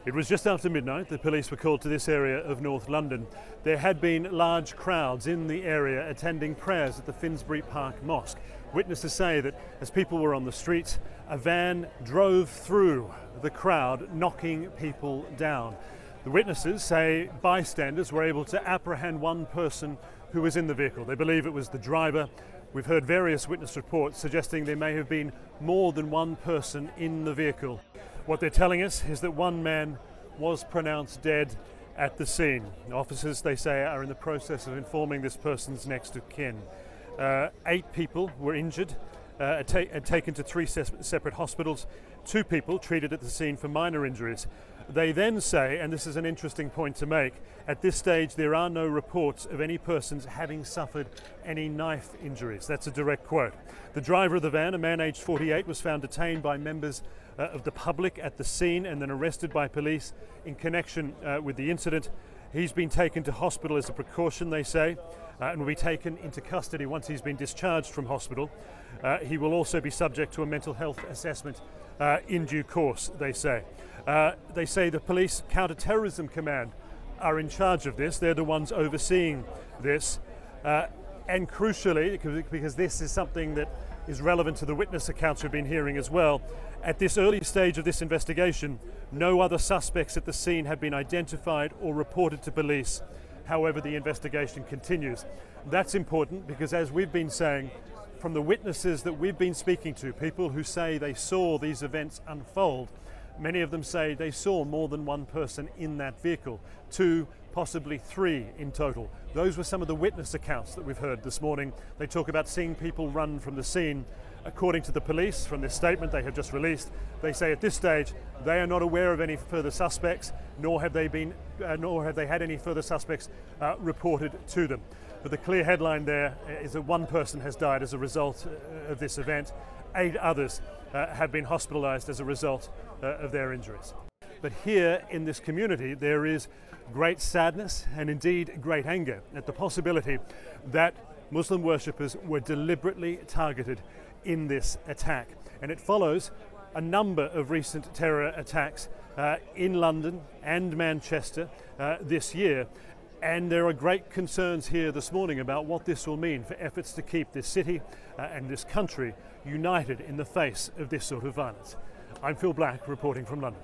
It was just after midnight. The police were called to this area of North London. There had been large crowds in the area attending prayers at the Finsbury Park Mosque. Witnesses say that as people were on the streets, a van drove through the crowd, knocking people down. The witnesses say bystanders were able to apprehend one person who was in the vehicle. They believe it was the driver. We've heard various witness reports suggesting there may have been more than one person in the vehicle. What they're telling us is that one man was pronounced dead at the scene. Officers, they say, are in the process of informing this person's next of kin. 8 people were injured, taken to 3 separate hospitals. 2 people treated at the scene for minor injuries. They then say, and this is an interesting point to make, at this stage there are no reports of any persons having suffered any knife injuries. That's a direct quote. The driver of the van, a man aged 48, was found detained by members of the public at the scene and then arrested by police in connection with the incident. He's been taken to hospital as a precaution, they say, and will be taken into custody once he's been discharged from hospital. He will also be subject to a mental health assessment in due course, they say. They say the police counter-terrorism command are in charge of this. They're the ones overseeing this. And crucially, because this is something that is relevant to the witness accounts we've been hearing as well, at this early stage of this investigation, no other suspects at the scene have been identified or reported to police. However, the investigation continues. That's important because, as we've been saying, from the witnesses that we've been speaking to, people who say they saw these events unfold, many of them say they saw more than one person in that vehicle, 2, possibly 3 in total. Those were some of the witness accounts that we've heard this morning. They talk about seeing people run from the scene. According to the police, from this statement they have just released, they say at this stage they are not aware of any further suspects, nor have they had any further suspects reported to them. But the clear headline there is that one person has died as a result of this event. 8 others have been hospitalized as a result of their injuries. But here in this community there is great sadness and indeed great anger at the possibility that Muslim worshippers were deliberately targeted in this attack. And it follows a number of recent terror attacks in London and Manchester this year. And there are great concerns here this morning about what this will mean for efforts to keep this city and this country united in the face of this sort of violence. I'm Phil Black, reporting from London.